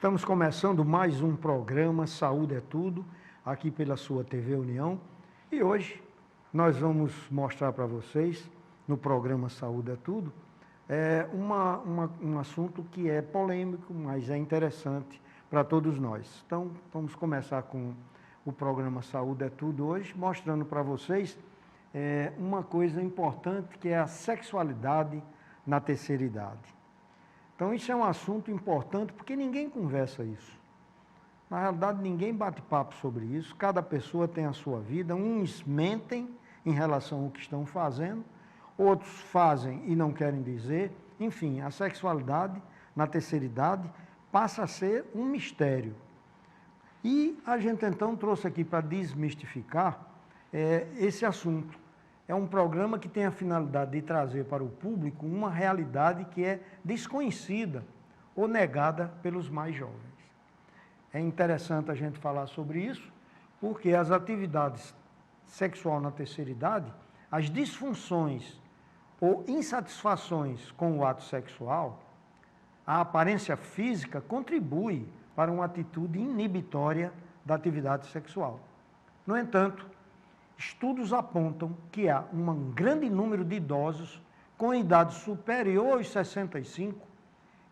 Estamos começando mais um programa Saúde é Tudo, aqui pela sua TV União. E hoje nós vamos mostrar para vocês, no programa Saúde é Tudo, um assunto que é polêmico, mas é interessante para todos nós. Então, vamos começar com o programa Saúde é Tudo hoje, mostrando para vocês uma coisa importante, que é a sexualidade na terceira idade. Então, isso é um assunto importante, porque ninguém conversa isso. Na realidade, ninguém bate papo sobre isso, cada pessoa tem a sua vida, uns mentem em relação ao que estão fazendo, outros fazem e não querem dizer. Enfim, a sexualidade na terceira idade passa a ser um mistério. E a gente, então, trouxe aqui para desmistificar esse assunto. É um programa que tem a finalidade de trazer para o público uma realidade que é desconhecida ou negada pelos mais jovens. É interessante a gente falar sobre isso, porque as atividades sexuais na terceira idade, as disfunções ou insatisfações com o ato sexual, a aparência física contribui para uma atitude inibitória da atividade sexual. No entanto, estudos apontam que há um grande número de idosos com idade superior aos 65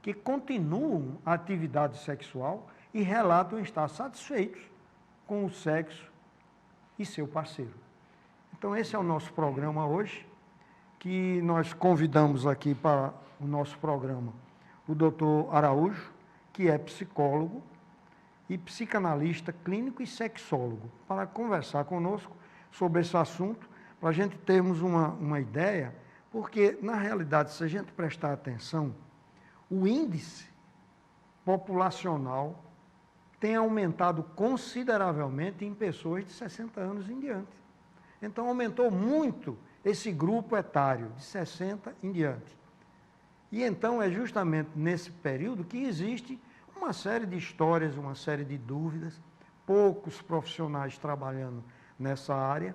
que continuam a atividade sexual e relatam estar satisfeitos com o sexo e seu parceiro. Então, esse é o nosso programa hoje, que nós convidamos aqui para o nosso programa o Dr. Araújo, que é psicólogo e psicanalista clínico e sexólogo, para conversar conosco sobre esse assunto, para a gente termos uma ideia, porque, na realidade, se a gente prestar atenção, o índice populacional tem aumentado consideravelmente em pessoas de 60 anos em diante. Então, aumentou muito esse grupo etário, de 60 em diante. E então, é justamente nesse período que existe uma série de histórias, uma série de dúvidas, poucos profissionais trabalhando nessa área,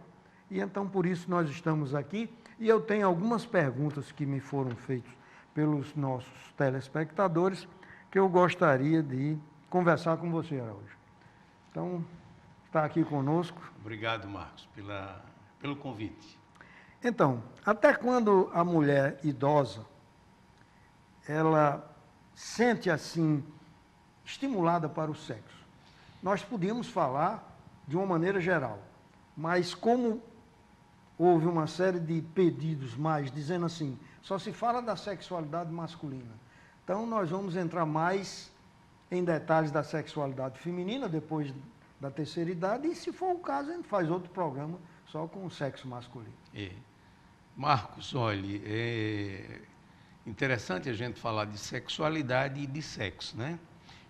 e então por isso nós estamos aqui, e eu tenho algumas perguntas que me foram feitas pelos nossos telespectadores, que eu gostaria de conversar com você, Araújo. Então, está aqui conosco. Obrigado, Marcos, pelo convite. Então, até quando a mulher idosa, ela sente assim, estimulada para o sexo? Nós podíamos falar de uma maneira geral, mas como houve uma série de pedidos mais, dizendo assim, só se fala da sexualidade masculina. Então, nós vamos entrar mais em detalhes da sexualidade feminina, depois da terceira idade, e se for o caso, a gente faz outro programa só com o sexo masculino. Marcos, olha, é interessante a gente falar de sexualidade e de sexo, né?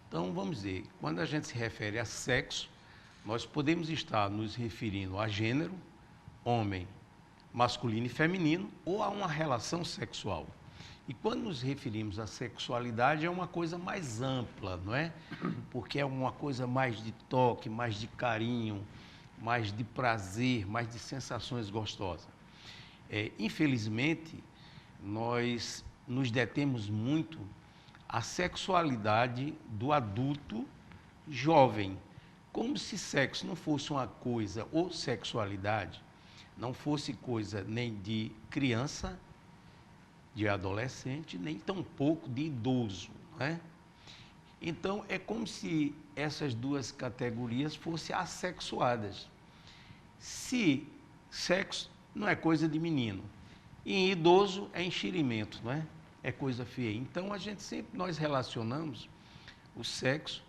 Então, vamos dizer, quando a gente se refere a sexo, nós podemos estar nos referindo a gênero, homem, masculino e feminino, ou a uma relação sexual. E quando nos referimos à sexualidade, é uma coisa mais ampla, não é? Porque é uma coisa mais de toque, mais de carinho, mais de prazer, mais de sensações gostosas. Infelizmente, nós nos detemos muito à sexualidade do adulto jovem, como se sexo não fosse uma coisa, ou sexualidade, não fosse coisa nem de criança, de adolescente, nem tampouco de idoso, né? Então, é como se essas duas categorias fossem assexuadas. Se sexo não é coisa de menino, e em idoso é enxerimento, não é? É coisa feia. Então, nós relacionamos o sexo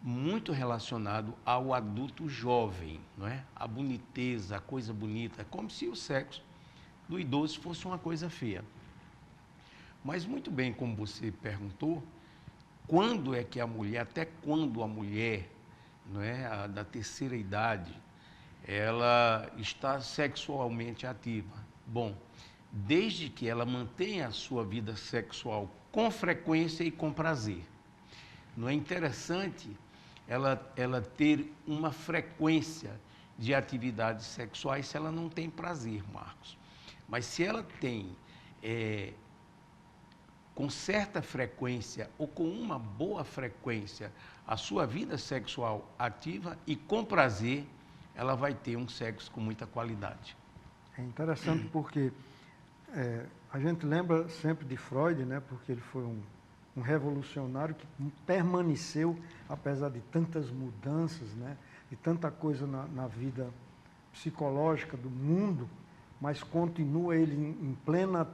muito relacionado ao adulto jovem, não é? A boniteza, a coisa bonita, como se o sexo do idoso fosse uma coisa feia. Mas muito bem, como você perguntou, quando é que a mulher, até quando a mulher, não é, da terceira idade, ela está sexualmente ativa? Bom, desde que ela mantenha a sua vida sexual com frequência e com prazer. Não é interessante ela ter uma frequência de atividades sexuais se ela não tem prazer, Marcos. Mas se ela tem com certa frequência ou com uma boa frequência a sua vida sexual ativa e com prazer, ela vai ter um sexo com muita qualidade. É interessante porque a gente lembra sempre de Freud, né? Porque ele foi um revolucionário que permaneceu, apesar de tantas mudanças, né? De tanta coisa na vida psicológica do mundo, mas continua ele em plena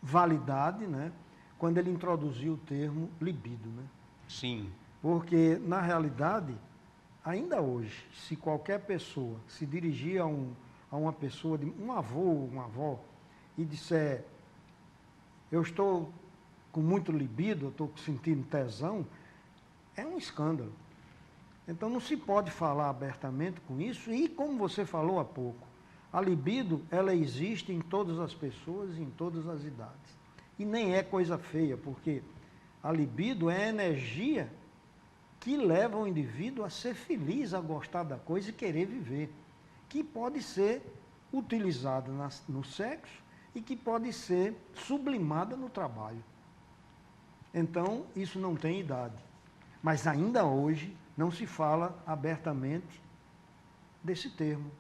validade, né? Quando ele introduziu o termo libido, né? Sim. Porque, na realidade, ainda hoje, se qualquer pessoa se dirigir a uma pessoa, um avô ou uma avó, e disser, eu estou com muito libido, eu estou sentindo tesão, é um escândalo. Então não se pode falar abertamente com isso, e como você falou há pouco, a libido, ela existe em todas as pessoas, em todas as idades. E nem é coisa feia, porque a libido é a energia que leva o indivíduo a ser feliz, a gostar da coisa e querer viver, que pode ser utilizada no sexo e que pode ser sublimada no trabalho. Então, isso não tem idade. Mas ainda hoje não se fala abertamente desse termo.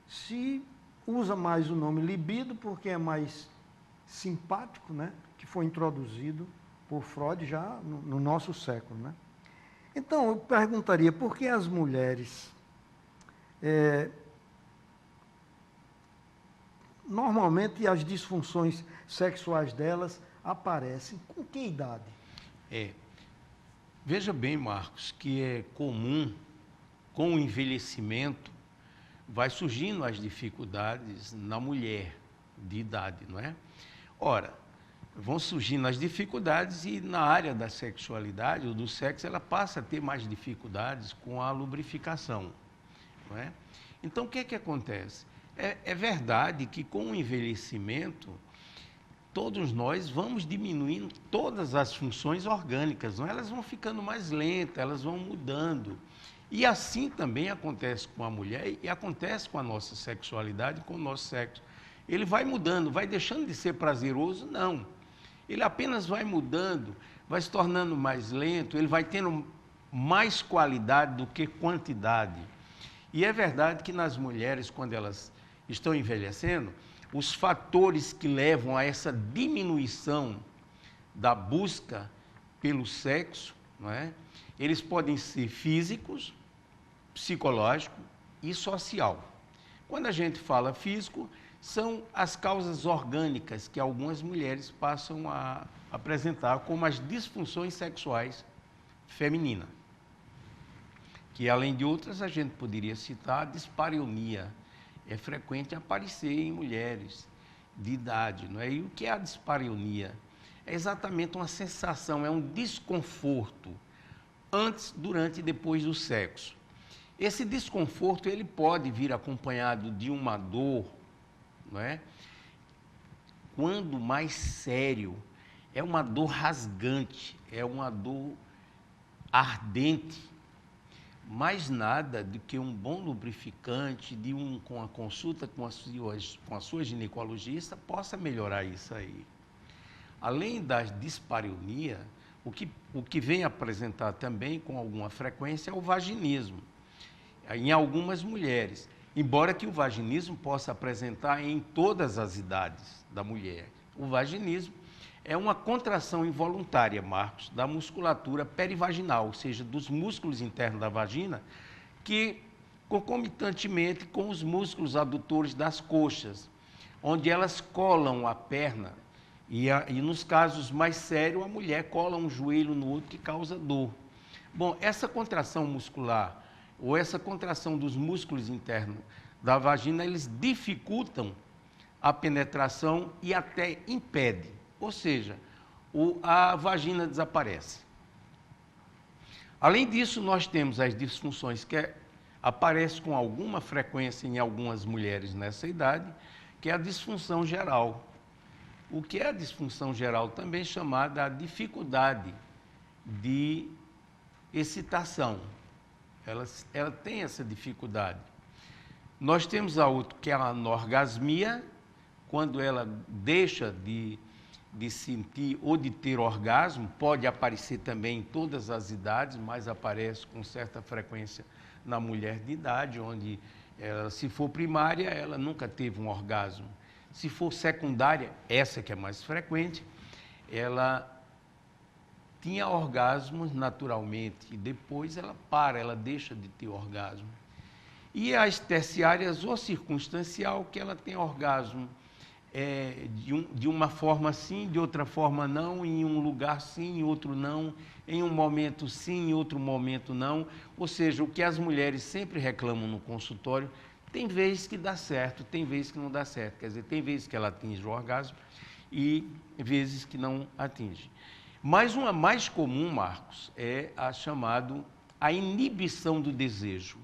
Se usa mais o nome libido porque é mais simpático, né? Que foi introduzido por Freud já no nosso século, né? Então, eu perguntaria, por que as mulheres, normalmente as disfunções sexuais delas aparecem com que idade? Veja bem, Marcos, que é comum, com o envelhecimento, vai surgindo as dificuldades na mulher de idade, não é? Ora, vão surgindo as dificuldades e na área da sexualidade ou do sexo, ela passa a ter mais dificuldades com a lubrificação, não é? Então, o que é que acontece? É verdade que com o envelhecimento, todos nós vamos diminuindo todas as funções orgânicas, não é? Elas vão ficando mais lentas, elas vão mudando. E assim também acontece com a mulher e acontece com a nossa sexualidade, com o nosso sexo. Ele vai mudando, vai deixando de ser prazeroso? Não. Ele apenas vai mudando, vai se tornando mais lento, ele vai tendo mais qualidade do que quantidade. E é verdade que nas mulheres, quando elas estão envelhecendo, os fatores que levam a essa diminuição da busca pelo sexo, não é? Eles podem ser físicos, psicológico e social. Quando a gente fala físico, são as causas orgânicas que algumas mulheres passam a apresentar, como as disfunções sexuais femininas. Que, além de outras, a gente poderia citar a dispareunia. É frequente aparecer em mulheres de idade, não é? E o que é a dispareunia? É exatamente uma sensação, é um desconforto antes, durante e depois do sexo. Esse desconforto ele pode vir acompanhado de uma dor, não é? Quando mais sério, é uma dor rasgante, é uma dor ardente. Mais nada do que um bom lubrificante, com a consulta com a sua ginecologista, possa melhorar isso aí. Além da dispareunia, o que vem apresentar também com alguma frequência é o vaginismo, em algumas mulheres, embora que o vaginismo possa apresentar em todas as idades da mulher. O vaginismo é uma contração involuntária, Marcos, da musculatura perivaginal, ou seja, dos músculos internos da vagina, que concomitantemente com os músculos adutores das coxas, onde elas colam a perna, e nos casos mais sérios, a mulher cola um joelho no outro que causa dor. Bom, essa contração muscular, ou essa contração dos músculos internos da vagina, eles dificultam a penetração e até impedem. Ou seja, a vagina desaparece. Além disso, nós temos as disfunções que aparecem com alguma frequência em algumas mulheres nessa idade, que é a disfunção geral. O que é a disfunção geral? Também chamada a dificuldade de excitação. Ela tem essa dificuldade. Nós temos a outra, que é a anorgasmia, quando ela deixa de sentir ou de ter orgasmo, pode aparecer também em todas as idades, mas aparece com certa frequência na mulher de idade, onde ela, se for primária, ela nunca teve um orgasmo. Se for secundária, essa que é mais frequente, ela tinha orgasmos naturalmente e depois ela ela deixa de ter orgasmo. E as terciárias ou circunstancial, que ela tem orgasmo de uma forma sim, de outra forma não, em um lugar sim, em outro não, em um momento sim, em outro momento não. Ou seja, o que as mulheres sempre reclamam no consultório, tem vezes que dá certo, tem vezes que não dá certo. Quer dizer, tem vezes que ela atinge o orgasmo e vezes que não atinge. Mas uma mais comum, Marcos, é a inibição do desejo.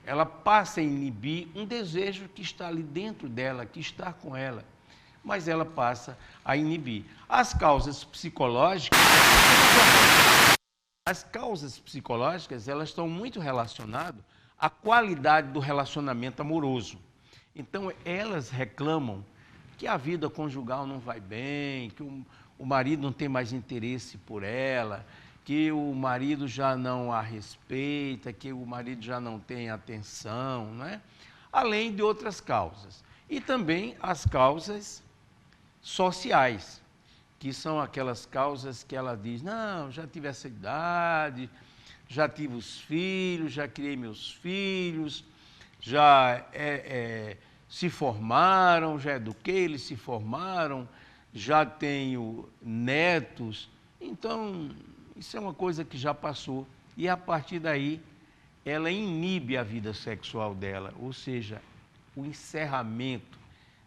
Ela passa a inibir um desejo que está ali dentro dela, que está com ela, mas ela passa a inibir. As causas psicológicas, elas estão muito relacionadas à qualidade do relacionamento amoroso. Então, elas reclamam que a vida conjugal não vai bem, que o marido não tem mais interesse por ela, que o marido já não a respeita, que o marido já não tem atenção, não é? Além de outras causas. E também as causas sociais, que são aquelas causas que ela diz, não, já tive essa idade, já tive os filhos, já criei meus filhos, já se formaram, já eduquei, eles se formaram, já tenho netos, então isso é uma coisa que já passou e a partir daí ela inibe a vida sexual dela, ou seja, o encerramento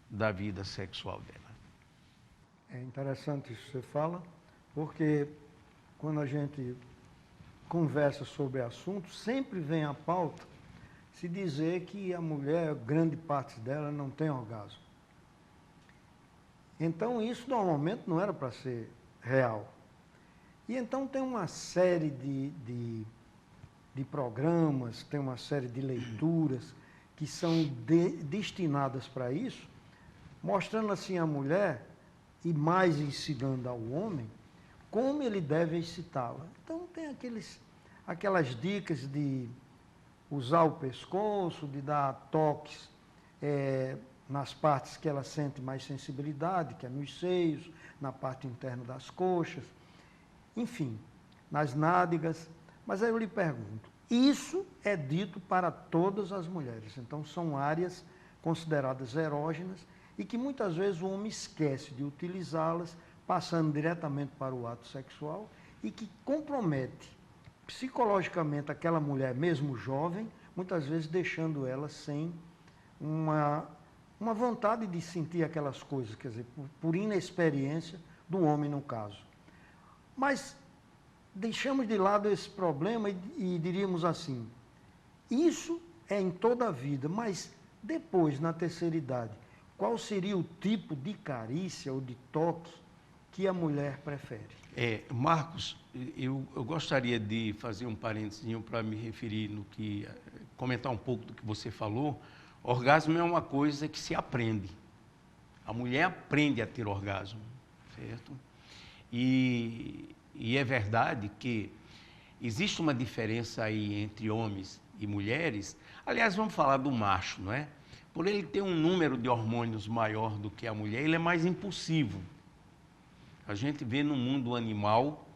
da vida sexual dela. É interessante isso que você fala, porque quando a gente conversa sobre assunto, sempre vem à pauta se dizer que a mulher, grande parte dela, não tem orgasmo. Então isso normalmente não era para ser real. E então tem uma série de programas, tem uma série de leituras que são destinadas para isso, mostrando assim a mulher e mais ensinando ao homem como ele deve excitá-la. Então tem aquelas dicas de usar o pescoço, de dar toques nas partes que ela sente mais sensibilidade, que é nos seios, na parte interna das coxas, enfim, nas nádegas. Mas aí eu lhe pergunto, isso é dito para todas as mulheres, então são áreas consideradas erógenas e que muitas vezes o homem esquece de utilizá-las, passando diretamente para o ato sexual e que compromete psicologicamente aquela mulher, mesmo jovem, muitas vezes deixando ela sem uma vontade de sentir aquelas coisas, quer dizer, por inexperiência do homem no caso. Mas deixamos de lado esse problema e diríamos assim, isso é em toda a vida, mas depois, na terceira idade, qual seria o tipo de carícia ou de toque que a mulher prefere? Marcos, eu gostaria de fazer um parênteses para me referir comentar um pouco do que você falou. Orgasmo é uma coisa que se aprende. A mulher aprende a ter orgasmo, certo? E é verdade que existe uma diferença aí entre homens e mulheres. Aliás, vamos falar do macho, não é? Por ele ter um número de hormônios maior do que a mulher, ele é mais impulsivo. A gente vê no mundo animal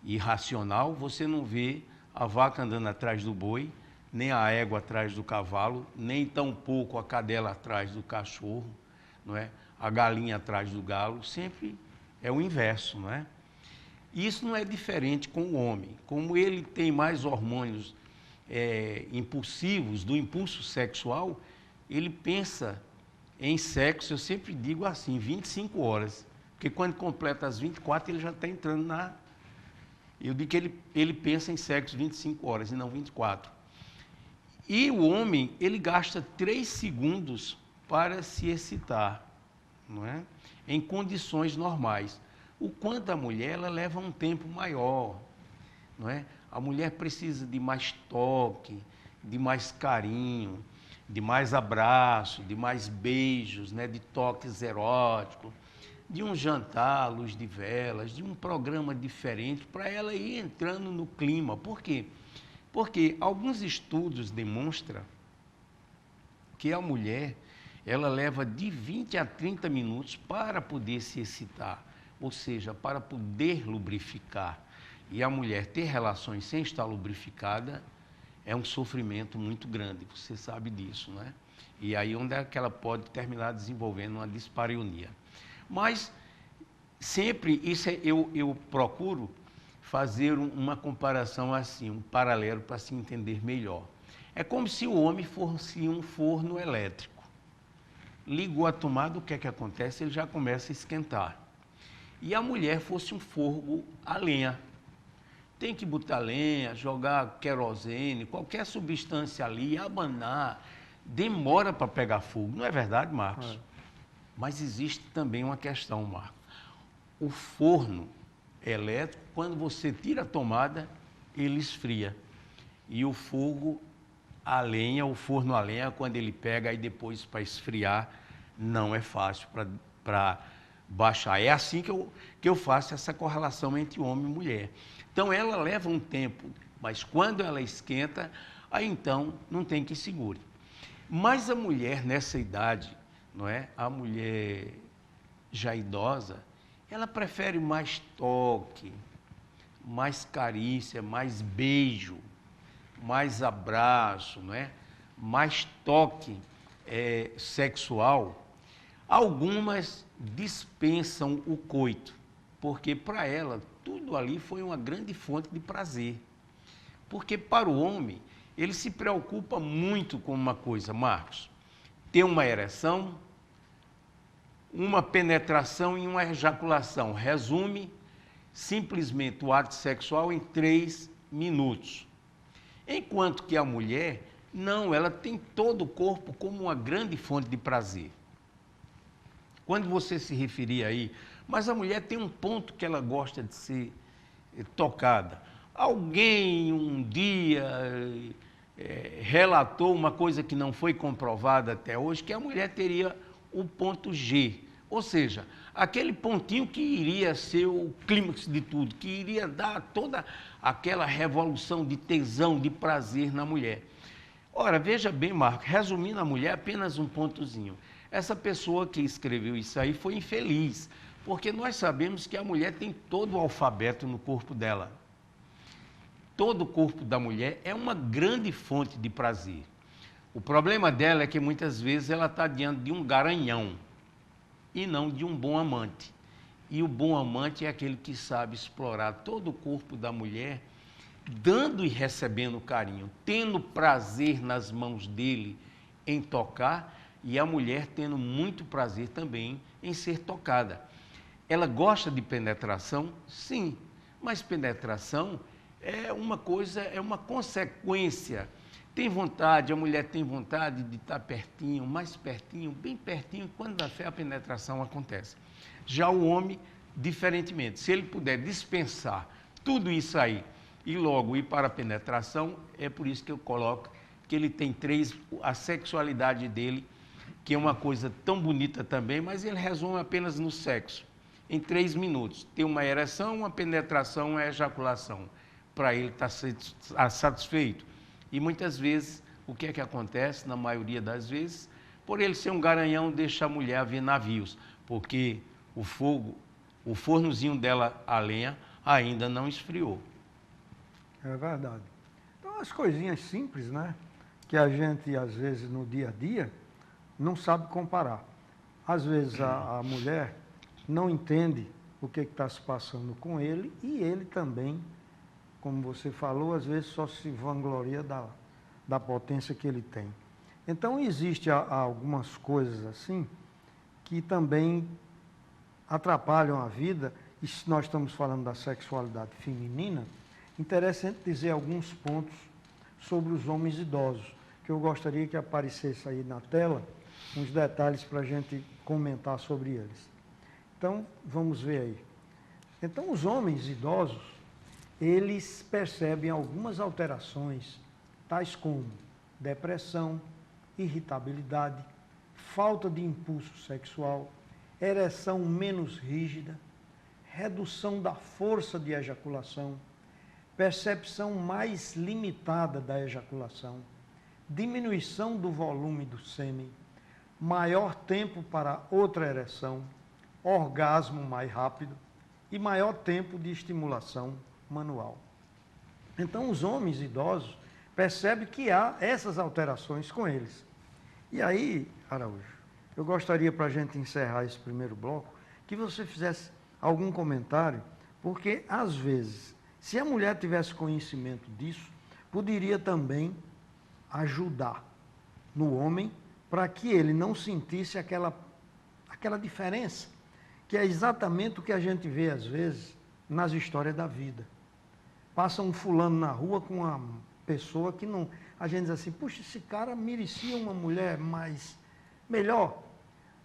e racional, você não vê a vaca andando atrás do boi, nem a égua atrás do cavalo, nem tampouco a cadela atrás do cachorro, não é? A galinha atrás do galo, sempre é o inverso, não é? Isso não é diferente com o homem. Como ele tem mais hormônios impulsivos, do impulso sexual, ele pensa em sexo, eu sempre digo assim, 25 horas. Porque quando completa as 24, ele já está entrando na... Eu digo que ele pensa em sexo 25 horas e não 24. E o homem, ele gasta 3 segundos para se excitar, não é? Em condições normais. O quanto a mulher, ela leva um tempo maior, não é? A mulher precisa de mais toque, de mais carinho, de mais abraço, de mais beijos, né, de toques eróticos, de um jantar à luz de velas, de um programa diferente, para ela ir entrando no clima. Por quê? Porque alguns estudos demonstram que a mulher, ela leva de 20 a 30 minutos para poder se excitar, ou seja, para poder lubrificar. E a mulher ter relações sem estar lubrificada é um sofrimento muito grande, você sabe disso, né? E aí onde é que ela pode terminar desenvolvendo uma dispareunia. Mas sempre isso eu procuro fazer uma comparação assim, um paralelo para se entender melhor. É como se o homem fosse um forno elétrico. Ligou a tomada, o que é que acontece? Ele já começa a esquentar. E a mulher fosse um fogo a lenha. Tem que botar lenha, jogar querosene, qualquer substância ali, abanar. Demora para pegar fogo. Não é verdade, Marcos? É. Mas existe também uma questão, Marcos. O forno elétrico, quando você tira a tomada, ele esfria. E o fogo a lenha, o forno a lenha, quando ele pega aí depois para esfriar, não é fácil para baixar. É assim que eu faço essa correlação entre homem e mulher. Então ela leva um tempo, mas quando ela esquenta, aí então não tem que segure. Mas a mulher nessa idade, não é? A mulher já idosa, ela prefere mais toque, mais carícia, mais beijo, mais abraço, não é? Mais toque sexual. Algumas dispensam o coito, porque para ela tudo ali foi uma grande fonte de prazer. Porque para o homem, ele se preocupa muito com uma coisa, Marcos, ter uma ereção, uma penetração e uma ejaculação. Resume simplesmente o ato sexual em 3 minutos. Enquanto que a mulher, não, ela tem todo o corpo como uma grande fonte de prazer. Quando você se referia aí, mas a mulher tem um ponto que ela gosta de ser tocada. Alguém um dia relatou uma coisa que não foi comprovada até hoje, que a mulher teria o ponto G, ou seja, aquele pontinho que iria ser o clímax de tudo, que iria dar toda aquela revolução de tesão, de prazer na mulher. Ora, veja bem, Marco, resumindo a mulher, apenas um pontozinho. Essa pessoa que escreveu isso aí foi infeliz, porque nós sabemos que a mulher tem todo o alfabeto no corpo dela. Todo o corpo da mulher é uma grande fonte de prazer. O problema dela é que muitas vezes ela está diante de um garanhão e não de um bom amante. E o bom amante é aquele que sabe explorar todo o corpo da mulher, dando e recebendo carinho, tendo prazer nas mãos dele em tocar, e a mulher tendo muito prazer também em ser tocada. Ela gosta de penetração? Sim, mas penetração é uma coisa, é uma consequência. Tem vontade, a mulher tem vontade de estar pertinho, mais pertinho, bem pertinho, quando dá fé a penetração acontece. Já o homem, diferentemente, se ele puder dispensar tudo isso aí e logo ir para a penetração, é por isso que eu coloco que ele tem 3, a sexualidade dele, que é uma coisa tão bonita também, mas ele resume apenas no sexo, em 3 minutos. Tem uma ereção, uma penetração, uma ejaculação, para ele estar satisfeito. E muitas vezes, o que é que acontece, na maioria das vezes, por ele ser um garanhão, deixa a mulher ver navios, porque o fogo, o fornozinho dela, a lenha, ainda não esfriou. É verdade. Então, as coisinhas simples, né? Que a gente, às vezes, no dia a dia, não sabe comparar. Às vezes, a mulher não entende o que está se passando com ele e ele também, como você falou, às vezes só se vangloria da potência que ele tem. Então, existe algumas coisas assim que também atrapalham a vida, e se nós estamos falando da sexualidade feminina, interessante dizer alguns pontos sobre os homens idosos, que eu gostaria que aparecesse aí na tela, uns detalhes para a gente comentar sobre eles. Então, vamos ver aí. Então, os homens idosos, eles percebem algumas alterações, tais como depressão, irritabilidade, falta de impulso sexual, ereção menos rígida, redução da força de ejaculação, percepção mais limitada da ejaculação, diminuição do volume do sêmen, maior tempo para outra ereção, orgasmo mais rápido e maior tempo de estimulação manual. Então, os homens idosos percebem que há essas alterações com eles. E aí, Araújo, eu gostaria, para a gente encerrar esse primeiro bloco, que você fizesse algum comentário, porque, às vezes, se a mulher tivesse conhecimento disso, poderia também ajudar no homem para que ele não sentisse aquela diferença, que é exatamente o que a gente vê, às vezes, nas histórias da vida. Passa um fulano na rua com uma pessoa que não... A gente diz assim, puxa, esse cara merecia uma mulher melhor,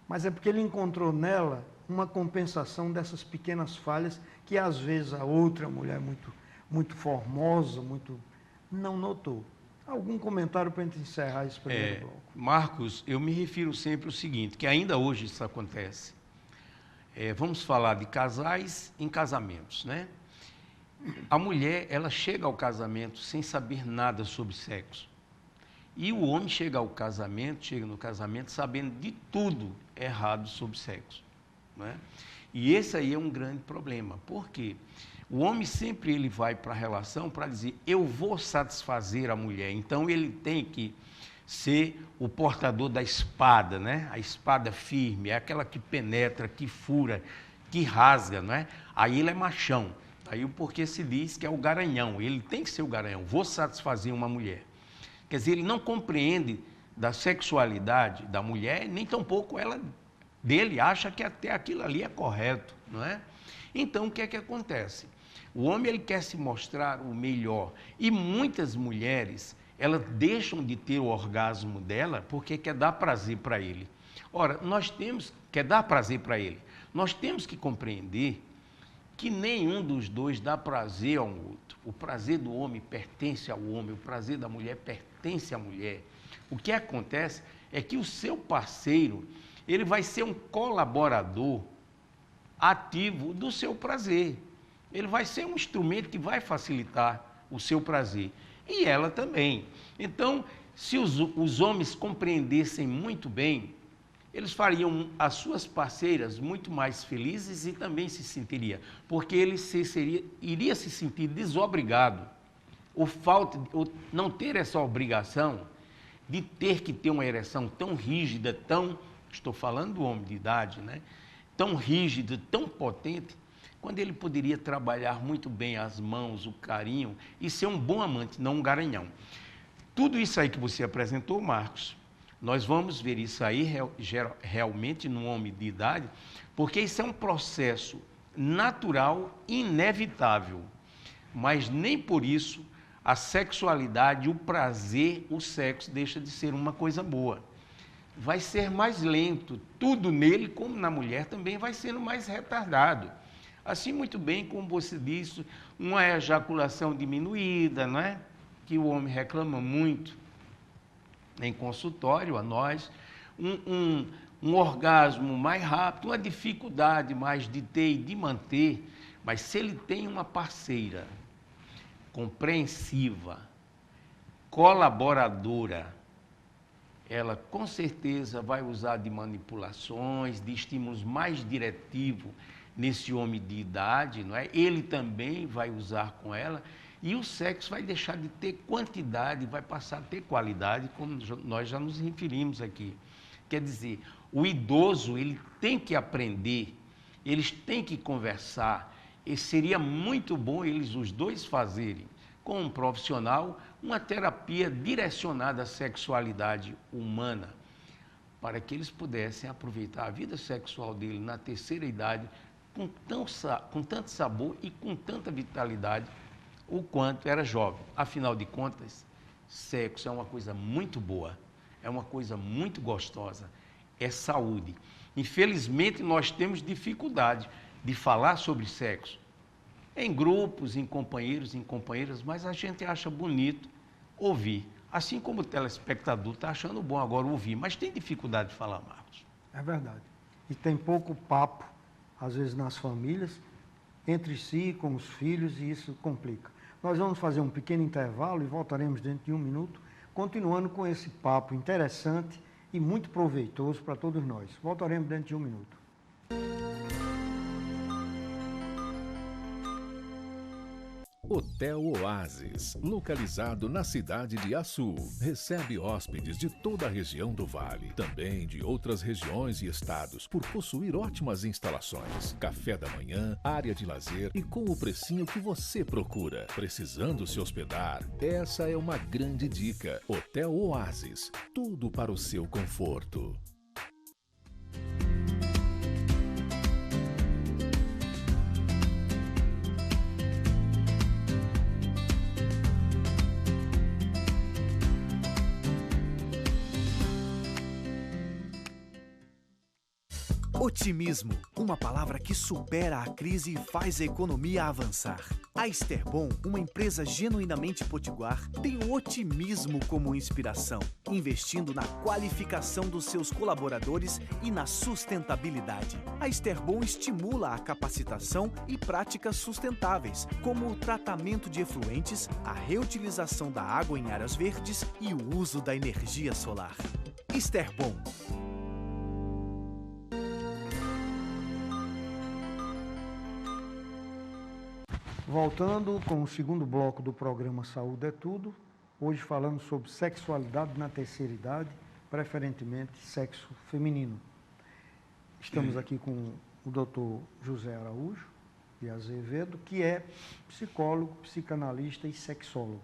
mas é porque ele encontrou nela uma compensação dessas pequenas falhas que, às vezes, a outra mulher muito formosa, não notou. Algum comentário para a gente encerrar esse primeiro bloco? Marcos, eu me refiro sempre ao seguinte, que ainda hoje isso acontece. Vamos falar de casais em casamentos, né? A mulher, ela chega ao casamento sem saber nada sobre sexo. E o homem chega no casamento sabendo de tudo errado sobre sexo, né? E esse aí é um grande problema. Por quê? O homem sempre ele vai para a relação para dizer, eu vou satisfazer a mulher. Então, ele tem que ser o portador da espada, né? A espada firme, é aquela que penetra, que fura, que rasga, não é? Aí ele é machão. Aí o porquê se diz que é o garanhão. Ele tem que ser o garanhão. Vou satisfazer uma mulher. Quer dizer, ele não compreende da sexualidade da mulher, nem tampouco ela dele acha que até aquilo ali é correto, não é? Então, o que é que acontece? O homem ele quer se mostrar o melhor. E muitas mulheres, elas deixam de ter o orgasmo dela porque quer dar prazer para ele. Ora, quer dar prazer para ele. Nós temos que compreender que nenhum dos dois dá prazer ao outro. O prazer do homem pertence ao homem, o prazer da mulher pertence à mulher. O que acontece é que o seu parceiro, ele vai ser um colaborador ativo do seu prazer. Ele vai ser um instrumento que vai facilitar o seu prazer. E ela também. Então, se os homens compreendessem muito bem, eles fariam as suas parceiras muito mais felizes e também se sentiria, porque ele iria se sentir desobrigado, ou não ter essa obrigação de ter que ter uma ereção tão rígida, estou falando do homem de idade, né? Tão rígido, tão potente, quando ele poderia trabalhar muito bem as mãos, o carinho e ser um bom amante, não um garanhão. Tudo isso aí que você apresentou, Marcos, nós vamos ver isso aí realmente no homem de idade, porque isso é um processo natural, inevitável, mas nem por isso a sexualidade, o prazer, o sexo deixa de ser uma coisa boa. Vai ser mais lento, tudo nele, como na mulher, também vai sendo mais retardado. Assim, muito bem, como você disse, uma ejaculação diminuída, não é? Que o homem reclama muito em consultório a nós, um orgasmo mais rápido, uma dificuldade mais de ter e de manter, mas se ele tem uma parceira compreensiva, colaboradora, ela com certeza vai usar de manipulações, de estímulos mais diretivos nesse homem de idade, não é? Ele também vai usar com ela, e o sexo vai deixar de ter quantidade, vai passar a ter qualidade, como nós já nos referimos aqui. Quer dizer, o idoso, ele tem que aprender, eles têm que conversar, e seria muito bom eles os dois fazerem, com um profissional, uma terapia direcionada à sexualidade humana, para que eles pudessem aproveitar a vida sexual dele na terceira idade com tanto sabor e com tanta vitalidade, o quanto era jovem. Afinal de contas, sexo é uma coisa muito boa, é uma coisa muito gostosa, é saúde. Infelizmente, nós temos dificuldade de falar sobre sexo em grupos, em companheiros, em companheiras, mas a gente acha bonito ouvir. Assim como o telespectador está achando bom agora ouvir, mas tem dificuldade de falar, Marcos. É verdade. E tem pouco papo, às vezes, nas famílias, entre si, com os filhos, e isso complica. Nós vamos fazer um pequeno intervalo e voltaremos dentro de 1 minuto, continuando com esse papo interessante e muito proveitoso para todos nós. Voltaremos dentro de 1 minuto. Hotel Oasis, localizado na cidade de Açu, recebe hóspedes de toda a região do Vale, também de outras regiões e estados, por possuir ótimas instalações, café da manhã, área de lazer e com o precinho que você procura. Precisando se hospedar? Essa é uma grande dica. Hotel Oasis, tudo para o seu conforto. Otimismo, uma palavra que supera a crise e faz a economia avançar. A Esterbom, uma empresa genuinamente potiguar, tem o otimismo como inspiração, investindo na qualificação dos seus colaboradores e na sustentabilidade. A Esterbom estimula a capacitação e práticas sustentáveis, como o tratamento de efluentes, a reutilização da água em áreas verdes e o uso da energia solar. Esterbom. Voltando com o segundo bloco do programa Saúde é Tudo, hoje falando sobre sexualidade na terceira idade, preferentemente sexo feminino. Estamos aqui com o Dr. José Araújo de Azevedo, que é psicólogo, psicanalista e sexólogo,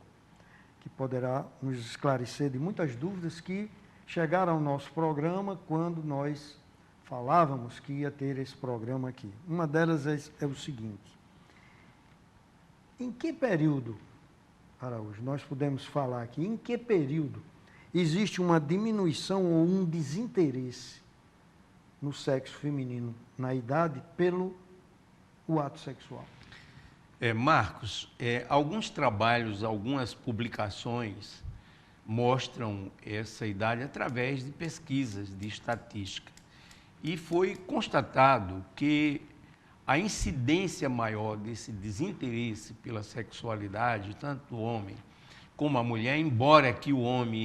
que poderá nos esclarecer de muitas dúvidas que chegaram ao nosso programa quando nós falávamos que ia ter esse programa aqui. Uma delas é o seguinte: em que período, Araújo, nós podemos falar aqui, em que período existe uma diminuição ou um desinteresse no sexo feminino na idade pelo o ato sexual? Marcos, alguns trabalhos, algumas publicações mostram essa idade através de pesquisas, de estatística. E foi constatado que a incidência maior desse desinteresse pela sexualidade, tanto do homem como a mulher, embora que o homem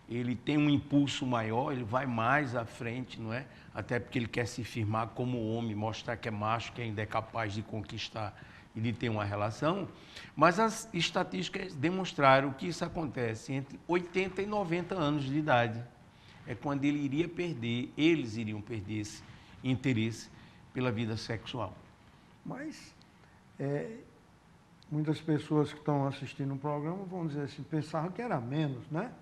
ele tem um impulso maior, ele vai mais à frente, não é? Até porque ele quer se firmar como homem, mostrar que é macho, que ainda é capaz de conquistar e de ter uma relação, mas as estatísticas demonstraram que isso acontece entre 80 e 90 anos de idade. É quando eles iriam perder esse interesse pela vida sexual. Mas muitas pessoas que estão assistindo o programa vão dizer assim, pensavam que era menos, né?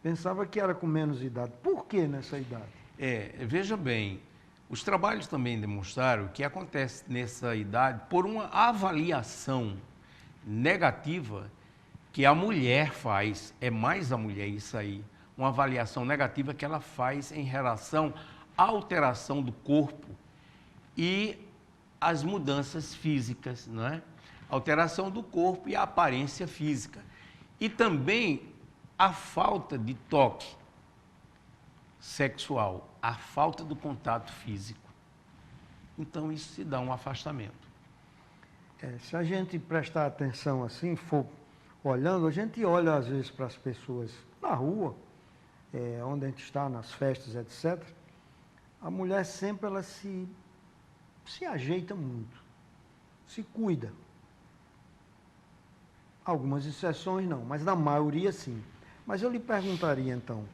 Pensava que era com menos idade. Por que nessa idade? Veja bem, os trabalhos também demonstraram que acontece nessa idade por uma avaliação negativa que a mulher faz, é mais a mulher isso aí, uma avaliação negativa que ela faz em relação à alteração do corpo e as mudanças físicas, não é? Alteração do corpo e a aparência física. E também a falta de toque sexual, a falta do contato físico. Então, isso se dá um afastamento. Se a gente prestar atenção assim, for olhando, a gente olha às vezes para as pessoas na rua, onde a gente está, nas festas, etc. A mulher sempre ela se ajeita muito, se cuida. Algumas exceções não, mas na maioria sim. Mas eu lhe perguntaria então,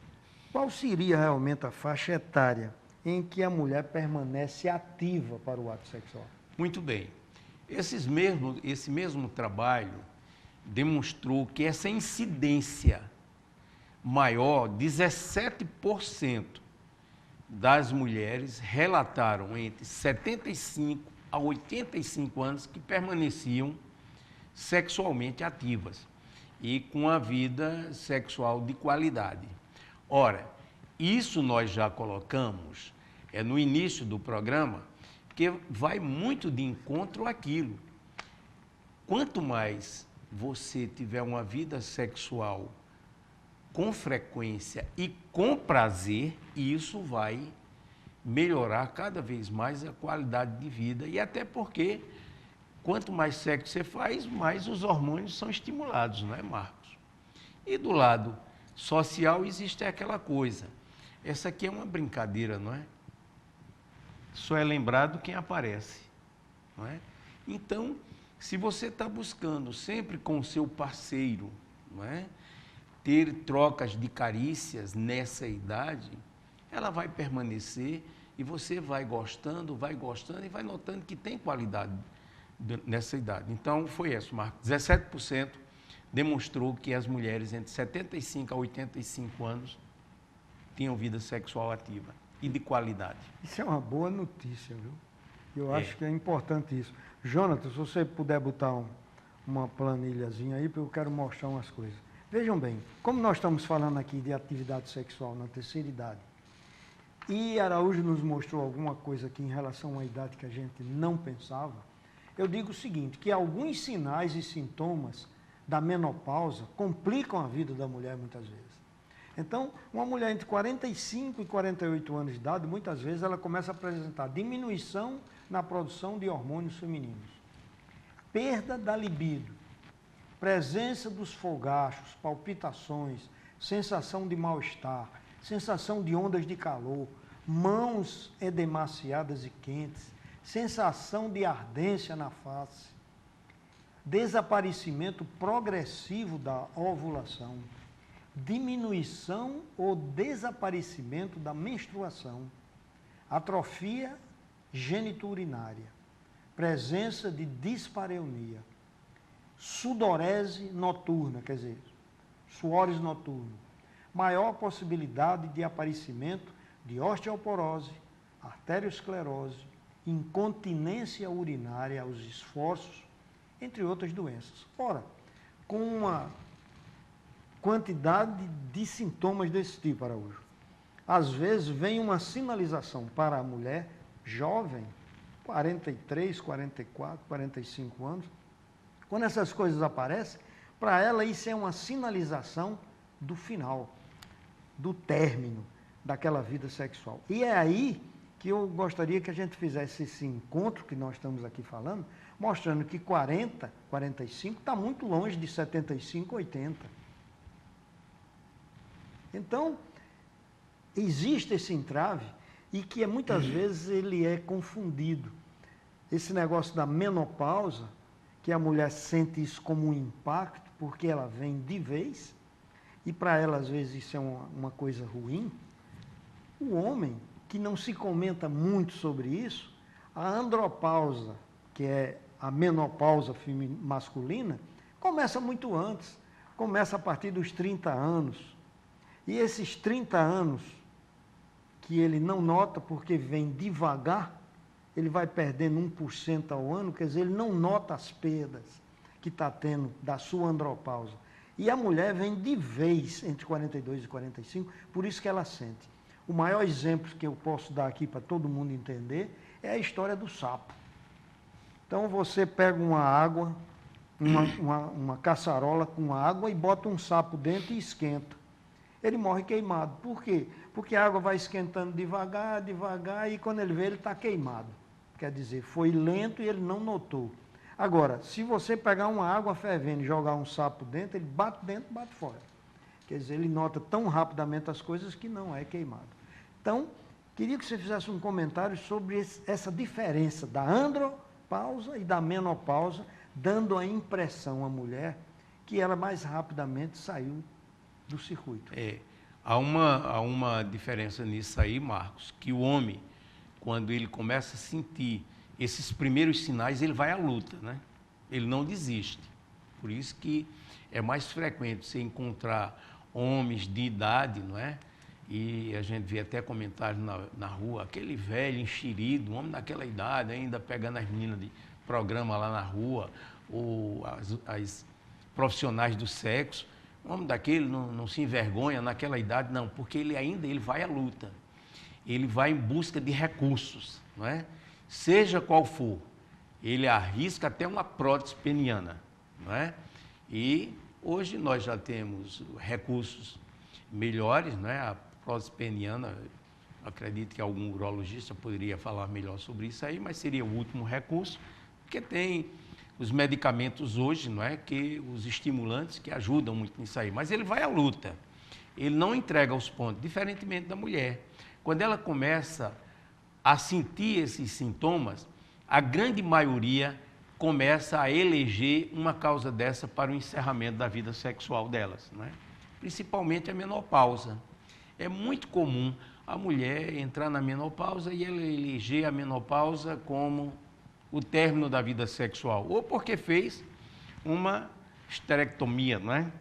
qual seria realmente a faixa etária em que a mulher permanece ativa para o ato sexual? Muito bem. Esse mesmo trabalho demonstrou que essa incidência maior, 17% das mulheres relataram entre 75 a 85 anos que permaneciam sexualmente ativas e com a vida sexual de qualidade. Ora, isso nós já colocamos no início do programa, porque vai muito de encontro àquilo. Quanto mais você tiver uma vida sexual com frequência e com prazer, isso vai melhorar cada vez mais a qualidade de vida. E até porque, quanto mais sexo você faz, mais os hormônios são estimulados, não é, Marcos? E do lado social existe aquela coisa. Essa aqui é uma brincadeira, não é? Só é lembrado quem aparece, não é? Então, se você está buscando sempre com o seu parceiro, não é? Ter trocas de carícias nessa idade, ela vai permanecer e você vai gostando e vai notando que tem qualidade nessa idade. Então, foi isso, Marcos. 17% demonstrou que as mulheres entre 75 a 85 anos tinham vida sexual ativa e de qualidade. Isso é uma boa notícia, viu? Eu acho que é importante isso. Jonathan, se você puder botar uma planilhazinha aí, porque eu quero mostrar umas coisas. Vejam bem, como nós estamos falando aqui de atividade sexual na terceira idade, e Araújo nos mostrou alguma coisa aqui em relação a uma idade que a gente não pensava, eu digo o seguinte, que alguns sinais e sintomas da menopausa complicam a vida da mulher muitas vezes. Então, uma mulher entre 45 e 48 anos de idade, muitas vezes ela começa a apresentar diminuição na produção de hormônios femininos, perda da libido, presença dos fogachos, palpitações, sensação de mal-estar, sensação de ondas de calor, mãos edemaciadas e quentes, sensação de ardência na face, desaparecimento progressivo da ovulação, diminuição ou desaparecimento da menstruação, atrofia geniturinária, presença de dispareunia, sudorese noturna, quer dizer, suores noturnos, maior possibilidade de aparecimento de osteoporose, arteriosclerose, incontinência urinária aos esforços, entre outras doenças. Ora, com uma quantidade de sintomas desse tipo, Araújo, às vezes vem uma sinalização para a mulher jovem, 43, 44, 45 anos, quando essas coisas aparecem, para ela isso é uma sinalização do final, do término daquela vida sexual. E é aí que eu gostaria que a gente fizesse esse encontro que nós estamos aqui falando, mostrando que 40, 45 está muito longe de 75, 80. Então, existe esse entrave e que muitas vezes ele é confundido. Esse negócio da menopausa, que a mulher sente isso como um impacto, porque ela vem de vez, e para ela às vezes isso é uma coisa ruim. O homem, que não se comenta muito sobre isso, a andropausa, que é a menopausa masculina, começa muito antes, começa a partir dos 30 anos. E esses 30 anos, que ele não nota porque vem devagar, ele vai perdendo 1% ao ano, quer dizer, ele não nota as perdas que está tendo da sua andropausa. E a mulher vem de vez entre 42 e 45, por isso que ela sente. O maior exemplo que eu posso dar aqui para todo mundo entender é a história do sapo. Então você pega uma água, uma caçarola com água e bota um sapo dentro e esquenta. Ele morre queimado. Por quê? Porque a água vai esquentando devagar, devagar, e quando ele vê, ele está queimado. Quer dizer, foi lento e ele não notou. Agora, se você pegar uma água fervendo e jogar um sapo dentro, ele bate dentro, bate fora. Quer dizer, ele nota tão rapidamente as coisas que não é queimado. Então, queria que você fizesse um comentário sobre essa diferença da andropausa e da menopausa, dando a impressão à mulher que ela mais rapidamente saiu do circuito. Há uma diferença nisso aí, Marcos, que o homem, quando ele começa a sentir esses primeiros sinais, ele vai à luta, né? Ele não desiste. Por isso que é mais frequente você encontrar homens de idade, não é? E a gente vê até comentários na rua, aquele velho enxerido, um homem daquela idade, ainda pegando as meninas de programa lá na rua, ou as profissionais do sexo. Um homem daquele não se envergonha naquela idade, não, porque ele vai à luta. Ele vai em busca de recursos, não é? Seja qual for, ele arrisca até uma prótese peniana, não é? E hoje nós já temos recursos melhores, né? A prótese peniana, acredito que algum urologista poderia falar melhor sobre isso aí, mas seria o último recurso, porque tem os medicamentos hoje, não é, que os estimulantes que ajudam muito nisso aí. Mas ele vai à luta, ele não entrega os pontos, diferentemente da mulher. Quando ela começa a sentir esses sintomas, a grande maioria começa a eleger uma causa dessa para o encerramento da vida sexual delas, não é? Principalmente a menopausa. É muito comum a mulher entrar na menopausa e ela eleger a menopausa como o término da vida sexual, ou porque fez uma esterectomia, não é?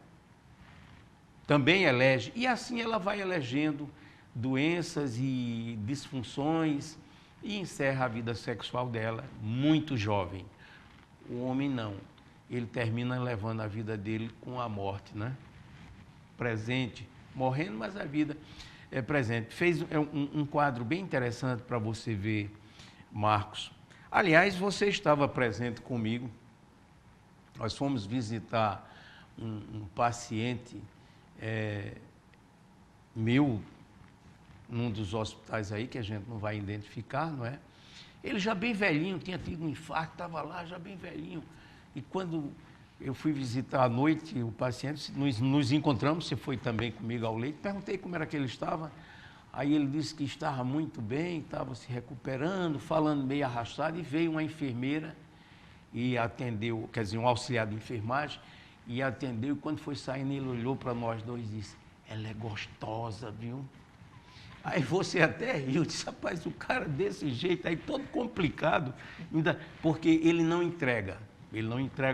Também elege, e assim ela vai elegendo doenças e disfunções e encerra a vida sexual dela muito jovem. O homem não, ele termina levando a vida dele com a morte, né? Presente, morrendo, mas a vida é presente. Fez um quadro bem interessante para você ver, Marcos. Aliás, você estava presente comigo, nós fomos visitar um paciente meu, num dos hospitais aí, que a gente não vai identificar, não é? Ele já bem velhinho, tinha tido um infarto, estava lá já bem velhinho. E quando eu fui visitar à noite o paciente, nos encontramos, você foi também comigo ao leito, perguntei como era que ele estava. Aí ele disse que estava muito bem, estava se recuperando, falando meio arrastado, e veio uma enfermeira e atendeu, quer dizer, um auxiliar de enfermagem, e atendeu, e quando foi saindo, ele olhou para nós dois e disse, ela é gostosa, viu? Aí você até riu, disse, rapaz, o cara desse jeito, aí todo complicado, ainda, porque ele não entrega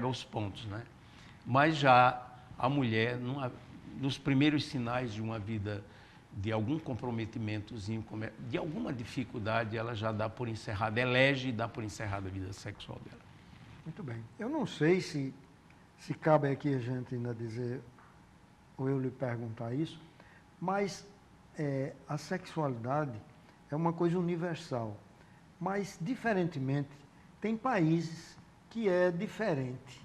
os pontos, né? Mas já a mulher, nos primeiros sinais de uma vida, de algum comprometimentozinho, de alguma dificuldade, ela já dá por encerrada, elege e dá por encerrada a vida sexual dela. Muito bem. Eu não sei se cabe aqui a gente ainda dizer, ou eu lhe perguntar isso, mas a sexualidade é uma coisa universal. Mas, diferentemente, tem países que é diferente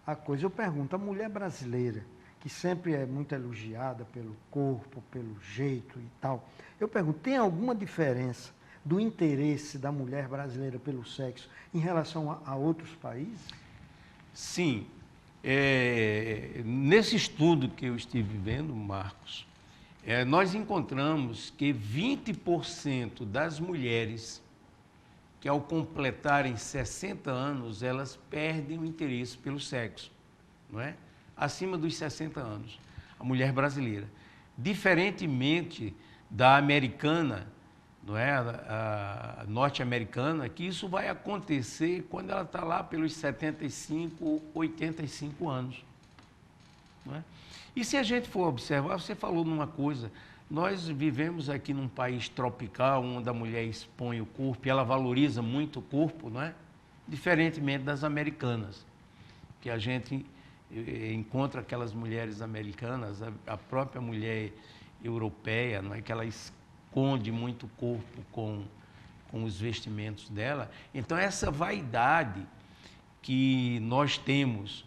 a coisa. Eu pergunto, a mulher brasileira, que sempre é muito elogiada pelo corpo, pelo jeito e tal, eu pergunto, tem alguma diferença do interesse da mulher brasileira pelo sexo em relação a outros países? Sim. Nesse estudo que eu estive vendo, Marcos, nós encontramos que 20% das mulheres que ao completarem 60 anos, elas perdem o interesse pelo sexo, não é? Acima dos 60 anos, a mulher brasileira. Diferentemente da americana, não é? A norte-americana, que isso vai acontecer quando ela está lá pelos 75, 85 anos. Não é? E se a gente for observar, você falou numa coisa, nós vivemos aqui num país tropical, onde a mulher expõe o corpo e ela valoriza muito o corpo, não é? Diferentemente das americanas, que a gente encontra aquelas mulheres americanas, a própria mulher europeia, não é? Que ela esconde muito o corpo com os vestimentos dela. Então, essa vaidade que nós temos,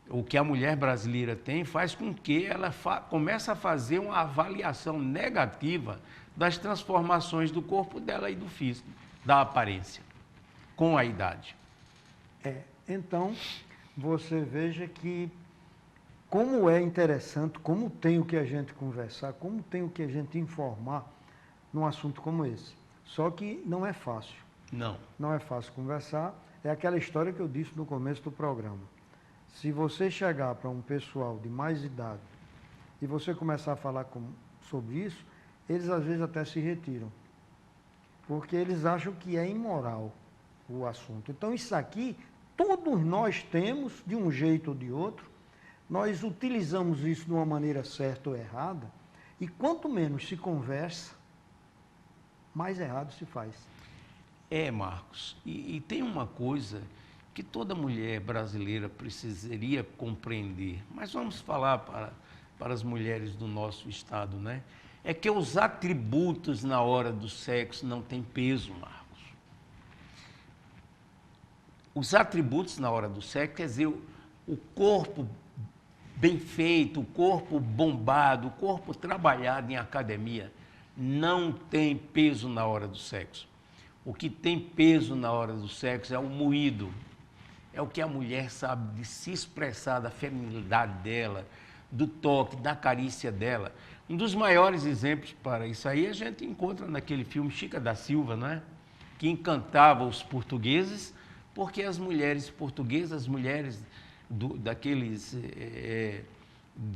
o que a mulher brasileira tem, faz com que ela comece a fazer uma avaliação negativa das transformações do corpo dela e do físico, da aparência, com a idade. Então, você veja que como é interessante, como tem o que a gente conversar, como tem o que a gente informar num assunto como esse. Só que não é fácil. Não. Não é fácil conversar. É aquela história que eu disse no começo do programa. Se você chegar para um pessoal de mais idade e você começar a falar sobre isso, eles às vezes até se retiram. Porque eles acham que é imoral o assunto. Então isso aqui, todos nós temos, de um jeito ou de outro, nós utilizamos isso de uma maneira certa ou errada, e quanto menos se conversa, mais errado se faz. Marcos, e tem uma coisa que toda mulher brasileira precisaria compreender, mas vamos falar para as mulheres do nosso estado, né? É que os atributos na hora do sexo não têm peso, Marcos. Os atributos na hora do sexo, quer dizer, o corpo bem feito, o corpo bombado, o corpo trabalhado em academia, não tem peso na hora do sexo. O que tem peso na hora do sexo é o moído, é o que a mulher sabe de se expressar, da feminilidade dela, do toque, da carícia dela. Um dos maiores exemplos para isso aí a gente encontra naquele filme Chica da Silva, não é? Que encantava os portugueses, porque as mulheres portuguesas, as mulheres daqueles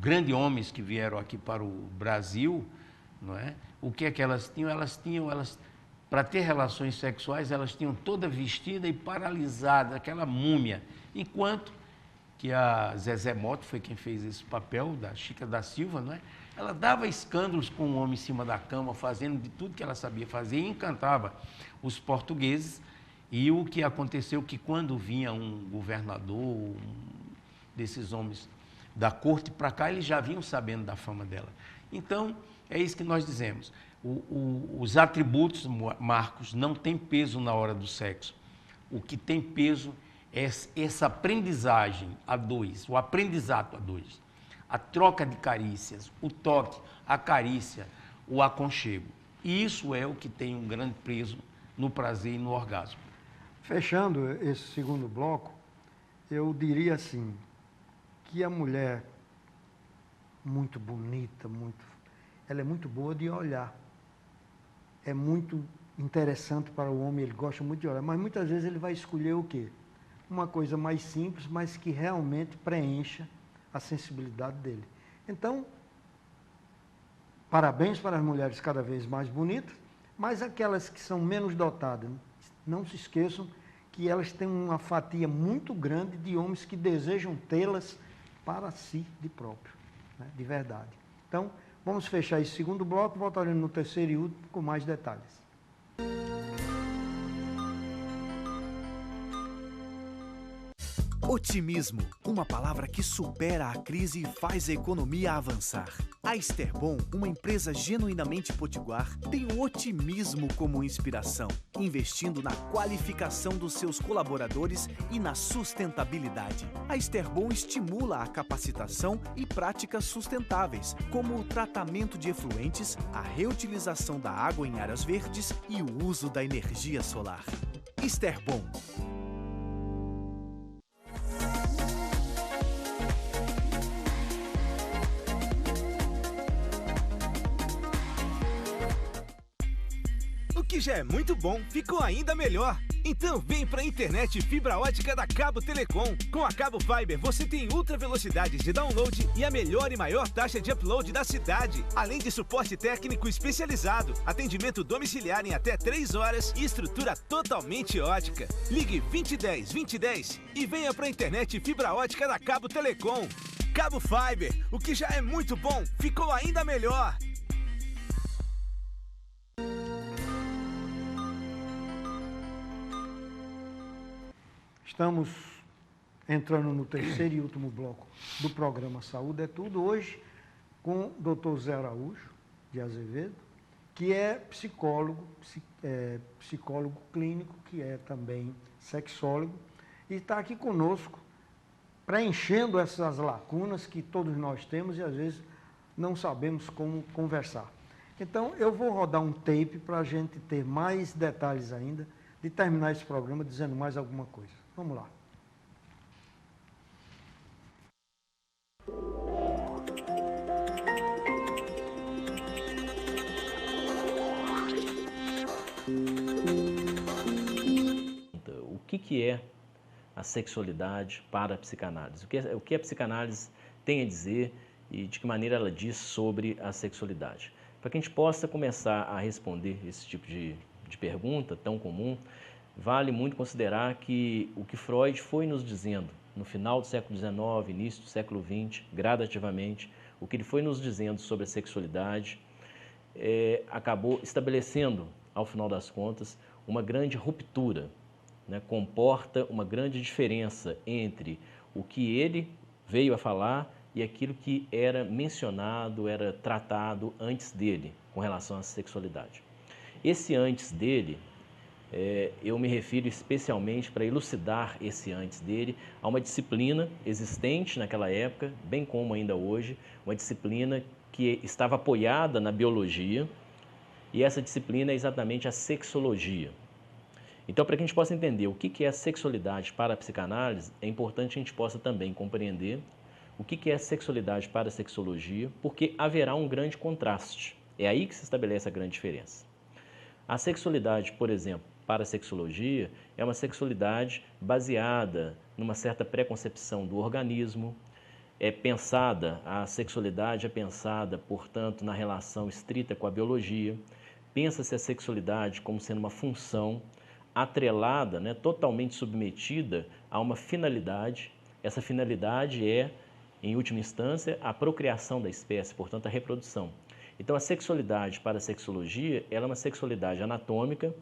grandes homens que vieram aqui para o Brasil, não é? O que é que elas tinham? Para ter relações sexuais, elas tinham toda vestida e paralisada, aquela múmia. Enquanto que a Zezé Mota foi quem fez esse papel, da Chica da Silva, não é? Ela dava escândalos com o homem em cima da cama, fazendo de tudo que ela sabia fazer e encantava os portugueses. E o que aconteceu que quando vinha um governador, desses homens da corte para cá, eles já vinham sabendo da fama dela. Então, é isso que nós dizemos. Os atributos, Marcos, não têm peso na hora do sexo. O que tem peso é essa aprendizagem a dois, o aprendizado a dois. A troca de carícias, o toque, a carícia, o aconchego. E isso é o que tem um grande peso no prazer e no orgasmo. Fechando esse segundo bloco, eu diria assim, que a mulher muito bonita, ela é muito boa de olhar. É muito interessante para o homem, ele gosta muito de olhar, mas muitas vezes ele vai escolher o quê? Uma coisa mais simples, mas que realmente preencha a sensibilidade dele. Então, parabéns para as mulheres cada vez mais bonitas, mas aquelas que são menos dotadas, não se esqueçam que elas têm uma fatia muito grande de homens que desejam tê-las para si de próprio, né, de verdade. Então, vamos fechar esse segundo bloco, voltaremos no terceiro e último com mais detalhes. Otimismo, uma palavra que supera a crise e faz a economia avançar. A Esterbom, uma empresa genuinamente potiguar, tem o otimismo como inspiração, investindo na qualificação dos seus colaboradores e na sustentabilidade. A Esterbom estimula a capacitação e práticas sustentáveis, como o tratamento de efluentes, a reutilização da água em áreas verdes e o uso da energia solar. Esterbom. O que já é muito bom, ficou ainda melhor. Então vem pra internet fibra ótica da Cabo Telecom. Com a Cabo Fiber você tem ultra velocidades de download e a melhor e maior taxa de upload da cidade. Além de suporte técnico especializado, atendimento domiciliar em até 3 horas e estrutura totalmente ótica. Ligue 2010 e venha pra internet fibra ótica da Cabo Telecom. Cabo Fiber, o que já é muito bom, ficou ainda melhor. Estamos entrando no terceiro e último bloco do programa Saúde é Tudo, hoje com o Dr. Zé Araújo de Azevedo, que é psicólogo clínico, que é também sexólogo, e está aqui conosco, preenchendo essas lacunas que todos nós temos e às vezes não sabemos como conversar. Então, eu vou rodar um tape para a gente ter mais detalhes ainda, de terminar esse programa dizendo mais alguma coisa. Vamos lá. O que é a sexualidade para a psicanálise? O que a psicanálise tem a dizer e de que maneira ela diz sobre a sexualidade? Para que a gente possa começar a responder esse tipo de pergunta tão comum, vale muito considerar que o que Freud foi nos dizendo no final do século XIX, início do século XX, gradativamente, o que ele foi nos dizendo sobre a sexualidade, acabou estabelecendo, ao final das contas, uma grande ruptura, né? Comporta uma grande diferença entre o que ele veio a falar e aquilo que era mencionado, era tratado antes dele, com relação à sexualidade. Esse antes dele eu me refiro especialmente para elucidar esse antes dele a uma disciplina existente naquela época, bem como ainda hoje, uma disciplina que estava apoiada na biologia, e essa disciplina é exatamente a sexologia. Então, para que a gente possa entender o que é a sexualidade para a psicanálise, é importante que a gente possa também compreender o que é a sexualidade para a sexologia, porque haverá um grande contraste. É aí que se estabelece a grande diferença. A sexualidade, por exemplo, para a sexologia, é uma sexualidade baseada numa certa preconcepção do organismo, a sexualidade é pensada, portanto, na relação estrita com a biologia, pensa-se a sexualidade como sendo uma função atrelada, totalmente submetida a uma finalidade. Essa finalidade é, em última instância, a procriação da espécie, portanto, a reprodução. Então, a sexualidade para a sexologia, ela é uma sexualidade anatômica,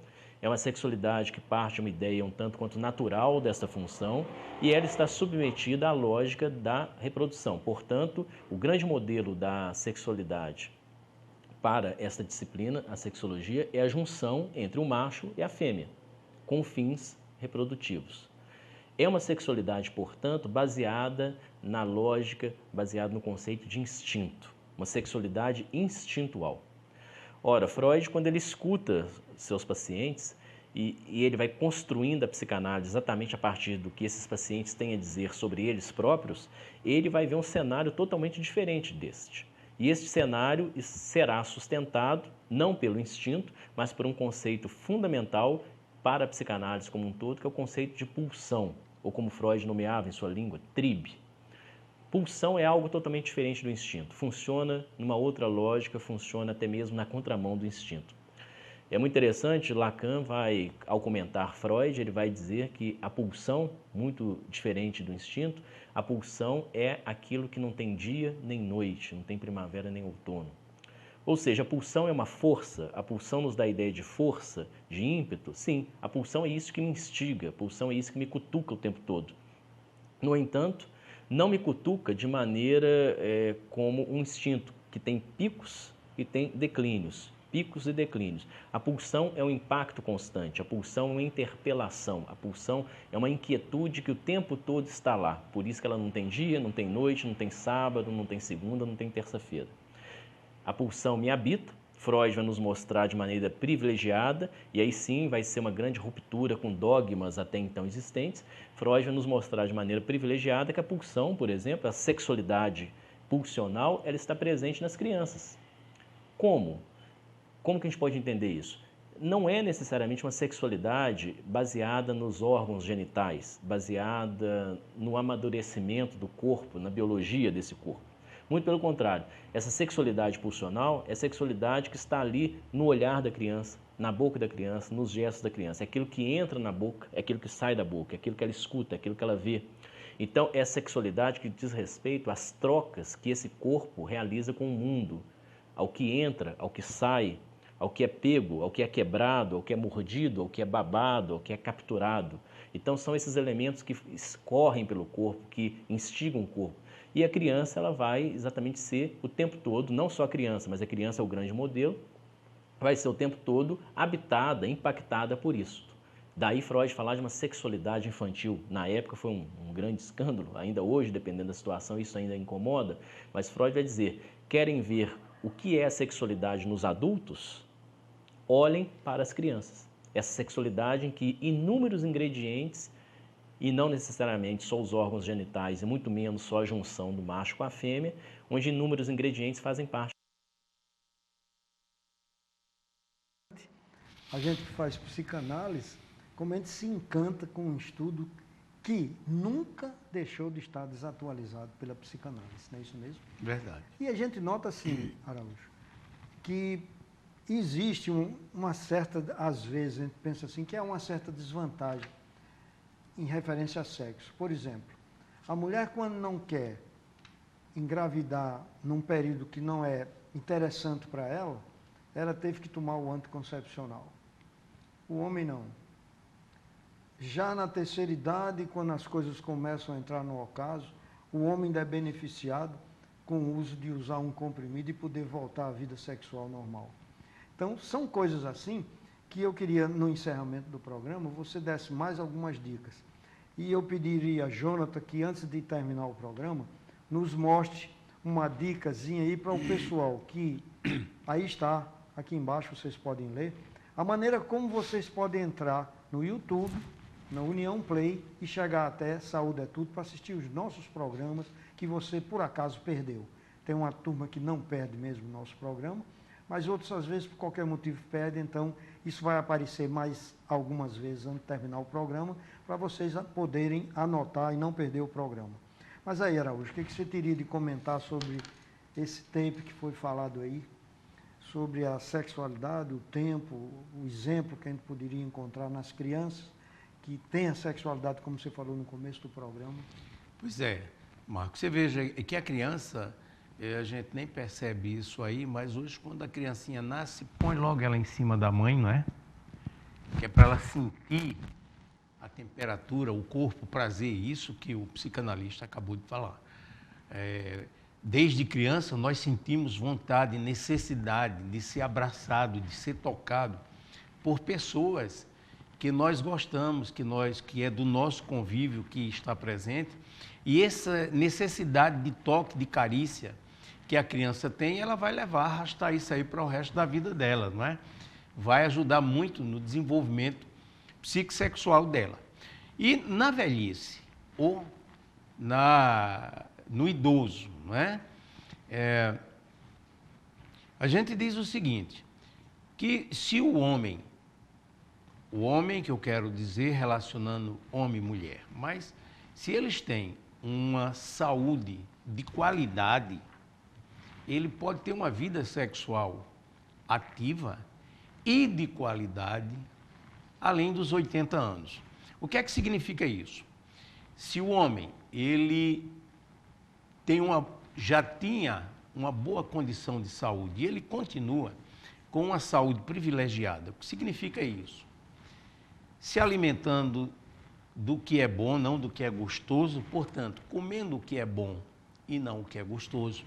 é uma sexualidade que parte de uma ideia um tanto quanto natural dessa função e ela está submetida à lógica da reprodução. Portanto, o grande modelo da sexualidade para esta disciplina, a sexologia, é a junção entre o macho e a fêmea, com fins reprodutivos. É uma sexualidade, portanto, baseada na lógica, baseada no conceito de instinto, uma sexualidade instintual. Ora, Freud, quando ele escuta seus pacientes e ele vai construindo a psicanálise exatamente a partir do que esses pacientes têm a dizer sobre eles próprios, ele vai ver um cenário totalmente diferente deste. E este cenário será sustentado não pelo instinto, mas por um conceito fundamental para a psicanálise como um todo, que é o conceito de pulsão, ou como Freud nomeava em sua língua, tribe. Pulsão é algo totalmente diferente do instinto, funciona numa outra lógica, funciona até mesmo na contramão do instinto. É muito interessante, Lacan vai, ao comentar Freud, ele vai dizer que a pulsão, muito diferente do instinto, a pulsão é aquilo que não tem dia nem noite, não tem primavera nem outono. Ou seja, a pulsão é uma força, a pulsão nos dá a ideia de força, de ímpeto. Sim, a pulsão é isso que me instiga, a pulsão é isso que me cutuca o tempo todo. No entanto, não me cutuca de maneira como um instinto, que tem picos e tem declínios, picos e declínios. A pulsão é um impacto constante, a pulsão é uma interpelação, a pulsão é uma inquietude que o tempo todo está lá. Por isso que ela não tem dia, não tem noite, não tem sábado, não tem segunda, não tem terça-feira. A pulsão me habita, Freud vai nos mostrar de maneira privilegiada, e aí sim vai ser uma grande ruptura com dogmas até então existentes. Freud vai nos mostrar de maneira privilegiada que a pulsão, por exemplo, a sexualidade pulsional, ela está presente nas crianças. Como? Como que a gente pode entender isso? Não é necessariamente uma sexualidade baseada nos órgãos genitais, baseada no amadurecimento do corpo, na biologia desse corpo. Muito pelo contrário, essa sexualidade pulsional é a sexualidade que está ali no olhar da criança, na boca da criança, nos gestos da criança. É aquilo que entra na boca, é aquilo que sai da boca, é aquilo que ela escuta, é aquilo que ela vê. Então, é a sexualidade que diz respeito às trocas que esse corpo realiza com o mundo, ao que entra, ao que sai, ao que é pego, ao que é quebrado, ao que é mordido, ao que é babado, ao que é capturado. Então, são esses elementos que escorrem pelo corpo, que instigam o corpo. E a criança, ela vai exatamente ser o tempo todo, não só a criança, mas a criança é o grande modelo, vai ser o tempo todo habitada, impactada por isso. Daí Freud falar de uma sexualidade infantil. Na época foi um grande escândalo, ainda hoje, dependendo da situação, isso ainda incomoda, mas Freud vai dizer, querem ver o que é a sexualidade nos adultos? Olhem para as crianças. Essa sexualidade em que inúmeros ingredientes, e não necessariamente só os órgãos genitais, e muito menos só a junção do macho com a fêmea, onde inúmeros ingredientes fazem parte. A gente que faz psicanálise, como a gente se encanta com um estudo que nunca deixou de estar desatualizado pela psicanálise, não é isso mesmo? Verdade. E a gente nota assim, Araújo, que existe uma certa, às vezes a gente pensa assim, que é uma certa desvantagem em referência a sexo. Por exemplo, a mulher quando não quer engravidar num período que não é interessante para ela, ela teve que tomar o anticoncepcional. O homem não. Já na terceira idade, quando as coisas começam a entrar no ocaso, o homem ainda é beneficiado com o uso de usar um comprimido e poder voltar à vida sexual normal. Então, são coisas assim que eu queria, no encerramento do programa, você desse mais algumas dicas. E eu pediria a Jonathan que, antes de terminar o programa, nos mostre uma dicasinha aí para o pessoal, que aí está, aqui embaixo vocês podem ler, a maneira como vocês podem entrar no YouTube, na União Play, e chegar até Saúde é Tudo para assistir os nossos programas que você, por acaso, perdeu. Tem uma turma que não perde mesmo o nosso programa, mas outros, às vezes, por qualquer motivo, perdem. Então, isso vai aparecer mais algumas vezes antes de terminar o programa, para vocês poderem anotar e não perder o programa. Mas aí, Araújo, o que você teria de comentar sobre esse tempo que foi falado aí, sobre a sexualidade, o tempo, o exemplo que a gente poderia encontrar nas crianças que têm a sexualidade, como você falou no começo do programa? Pois é, Marcos, você veja que a criança, a gente nem percebe isso aí, mas hoje quando a criancinha nasce, põe logo ela em cima da mãe, não é? Que é para ela sentir a temperatura, o corpo, o prazer, isso que o psicanalista acabou de falar. Desde criança nós sentimos vontade, necessidade de ser abraçado, de ser tocado por pessoas que nós gostamos, que é do nosso convívio, que está presente. E essa necessidade de toque, de carícia que a criança tem, ela vai levar a arrastar isso aí para o resto da vida dela, não é? Vai ajudar muito no desenvolvimento psicossexual dela. E na velhice, ou no idoso, não é? A gente diz o seguinte, que se o homem que eu quero dizer relacionando homem e mulher, mas se eles têm uma saúde de qualidade, ele pode ter uma vida sexual ativa e de qualidade além dos 80 anos. O que é que significa isso? Se o homem ele já tinha uma boa condição de saúde e ele continua com uma saúde privilegiada, o que significa isso? Se alimentando do que é bom, não do que é gostoso, portanto, comendo o que é bom e não o que é gostoso,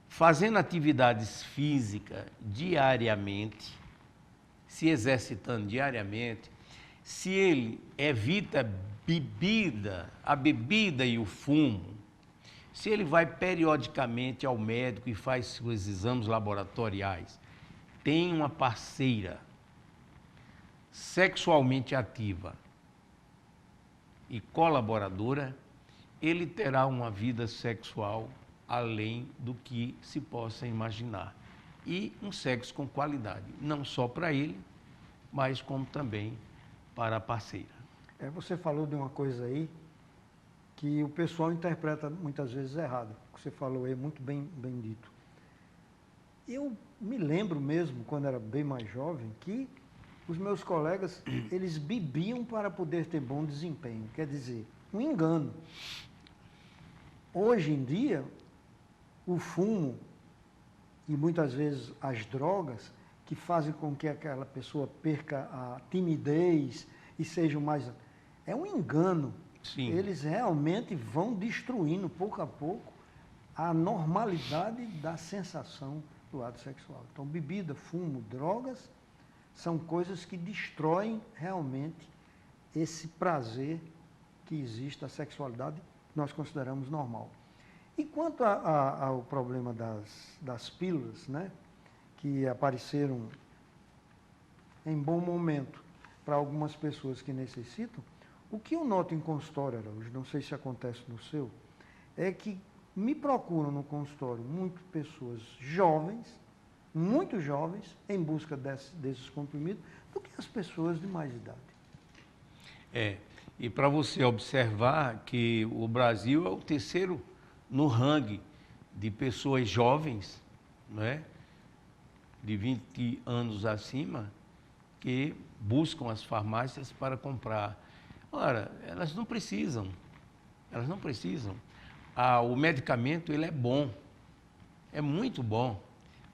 fazendo atividades físicas diariamente, se exercitando diariamente, se ele evita a bebida e o fumo, se ele vai periodicamente ao médico e faz seus exames laboratoriais, tem uma parceira sexualmente ativa e colaboradora, ele terá uma vida sexual além do que se possa imaginar. E um sexo com qualidade, não só para ele, mas como também para a parceira. Você falou de uma coisa aí que o pessoal interpreta muitas vezes errado. O que você falou aí é muito bem dito. Eu me lembro mesmo, quando era bem mais jovem, que os meus colegas, eles bebiam para poder ter bom desempenho. Quer dizer, um engano. Hoje em dia, o fumo e muitas vezes as drogas que fazem com que aquela pessoa perca a timidez e seja mais... É um engano. Sim. Eles realmente vão destruindo, pouco a pouco, a normalidade da sensação do ato sexual. Então, bebida, fumo, drogas são coisas que destroem realmente esse prazer que existe da sexualidade, que nós consideramos normal. E quanto ao problema das pílulas, né, que apareceram em bom momento para algumas pessoas que necessitam, o que eu noto em consultório, Araújo, não sei se acontece no seu, é que me procuram no consultório muitas pessoas jovens, muito jovens, em busca desses comprimidos, do que as pessoas de mais idade. E para você observar que o Brasil é o terceiro no ranking de pessoas jovens, não é? De 20 anos acima, que buscam as farmácias para comprar. Ora, elas não precisam. O medicamento, ele é bom, é muito bom.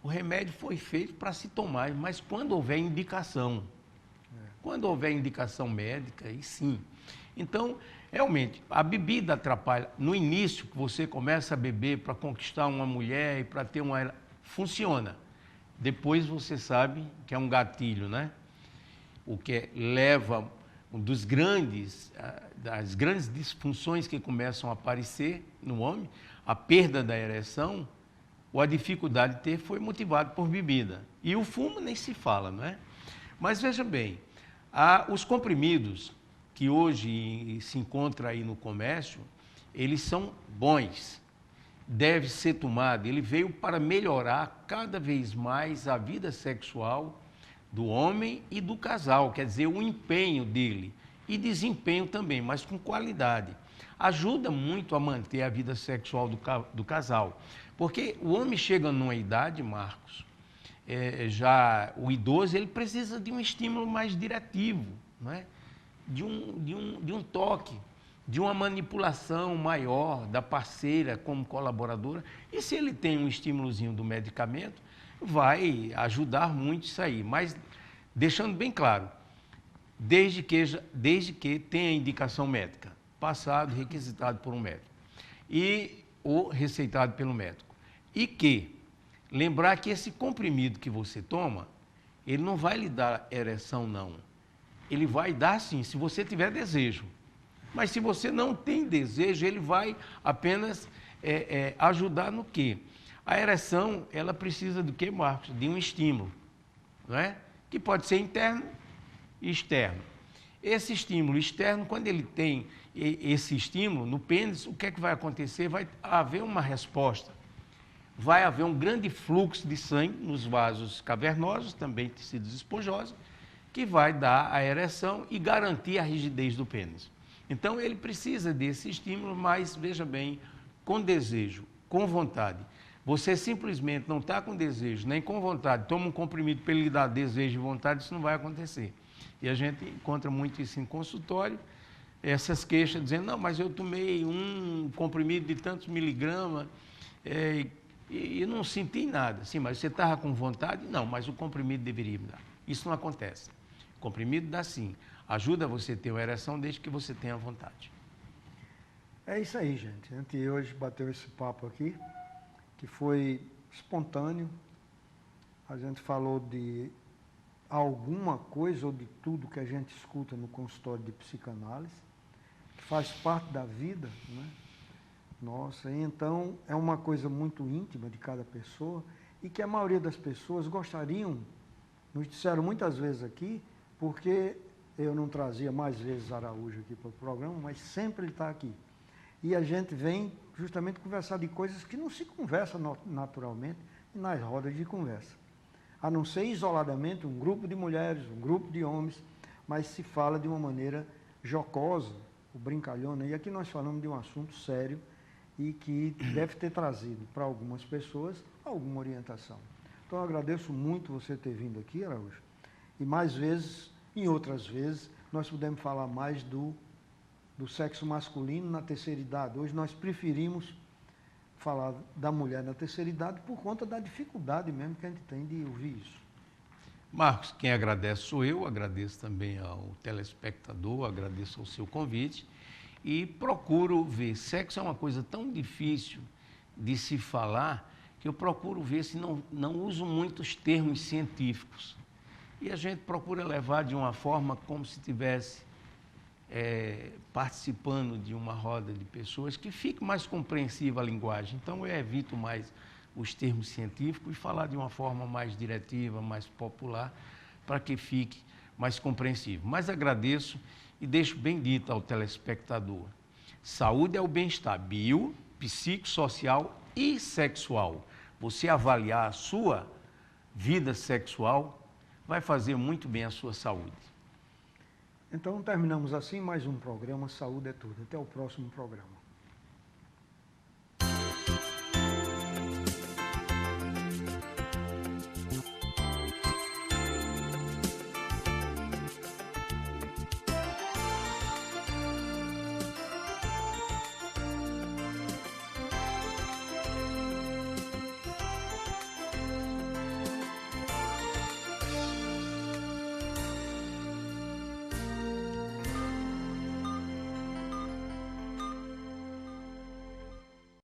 O remédio foi feito para se tomar, mas quando houver indicação, quando houver indicação médica, aí sim. Então, realmente, a bebida atrapalha. No início, que você começa a beber para conquistar uma mulher e para ter uma... Funciona. Depois você sabe que é um gatilho, né? O que leva das grandes disfunções que começam a aparecer no homem, a perda da ereção, ou a dificuldade de ter, foi motivado por bebida. E o fumo nem se fala, não é? Mas veja bem, os comprimidos que hoje se encontram aí no comércio, eles são bons, deve ser tomado. Ele veio para melhorar cada vez mais a vida sexual do homem e do casal, quer dizer, o empenho dele e desempenho também, mas com qualidade. Ajuda muito a manter a vida sexual do casal, porque o homem chega numa idade, Marcos, já o idoso, ele precisa de um estímulo mais diretivo, não é? de um toque, de uma manipulação maior da parceira como colaboradora. E se ele tem um estímulozinho do medicamento, vai ajudar muito isso aí. Mas deixando bem claro, desde que tenha indicação médica, passado, requisitado por um médico, ou receitado pelo médico. E lembrar que esse comprimido que você toma, ele não vai lhe dar ereção, não. Ele vai dar, sim, se você tiver desejo. Mas se você não tem desejo, ele vai apenas ajudar no quê? A ereção, ela precisa do quê, Marcos? De um estímulo, não é? Que pode ser interno e externo. Esse estímulo externo, quando ele tem esse estímulo no pênis, o que é que vai acontecer? Vai haver uma resposta. Vai haver um grande fluxo de sangue nos vasos cavernosos, também tecidos esponjosos, que vai dar a ereção e garantir a rigidez do pênis. Então, ele precisa desse estímulo, mas, veja bem, com desejo, com vontade. Você simplesmente não está com desejo, nem com vontade, toma um comprimido para ele dar desejo e vontade, isso não vai acontecer. E a gente encontra muito isso em consultório, essas queixas dizendo, não, mas eu tomei um comprimido de tantos miligramas e não senti nada. Sim, mas você estava com vontade? Não, mas o comprimido deveria me dar. Isso não acontece. O comprimido dá sim. Ajuda você a ter uma ereção desde que você tenha vontade. É isso aí, gente. A gente hoje bateu esse papo aqui, que foi espontâneo. A gente falou de alguma coisa ou de tudo que a gente escuta no consultório de psicanálise, que faz parte da vida, né? Nossa, e então é uma coisa muito íntima de cada pessoa e que a maioria das pessoas gostariam, nos disseram muitas vezes aqui, porque eu não trazia mais vezes Araújo aqui para o programa, mas sempre ele está aqui. E a gente vem justamente conversar de coisas que não se conversa naturalmente nas rodas de conversa. A não ser isoladamente um grupo de mulheres, um grupo de homens, mas se fala de uma maneira jocosa, o brincalhona. E aqui nós falamos de um assunto sério e que deve ter trazido para algumas pessoas alguma orientação. Então eu agradeço muito você ter vindo aqui, Araújo. E mais vezes, em outras vezes, nós podemos falar mais do sexo masculino na terceira idade. Hoje nós preferimos falar da mulher na terceira idade por conta da dificuldade mesmo que a gente tem de ouvir isso. Marcos, quem agradece sou eu, agradeço também ao telespectador, agradeço ao seu convite e procuro ver. Sexo é uma coisa tão difícil de se falar que eu procuro ver se não uso muitos termos científicos. E a gente procura levar de uma forma como se estivesse participando de uma roda de pessoas que fique mais compreensiva a linguagem. Então, eu evito mais os termos científicos e falar de uma forma mais diretiva, mais popular, para que fique mais compreensível. Mas agradeço e deixo bem dito ao telespectador. Saúde é o bem-estar bio, psicossocial e sexual. Você avaliar a sua vida sexual vai fazer muito bem à sua saúde. Então terminamos assim mais um programa Saúde é Tudo. Até o próximo programa.